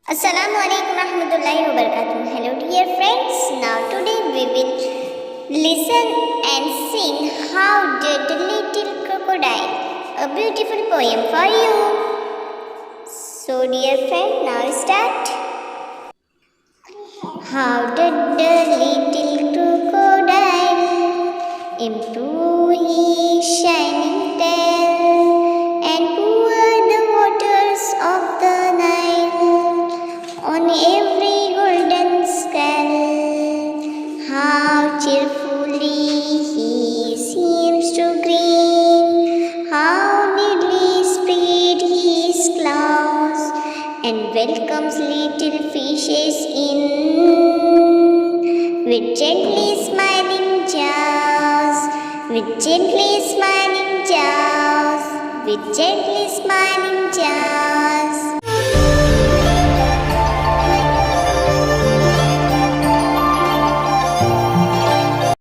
Assalamu alaikum warahmatullahi wabarakatuh. Hello dear friends. Now today we will listen and sing How Did the Little Crocodile, a beautiful poem for you. So dear friend, now start. How did the little crocodile improve his shining tail and pour the waters of the Nile on every golden skull? How cheerfully he seems to grin, how neatly spread his claws and welcomes little fishes in with gently smiling jaws, with gently smiling jaws, with gently smiling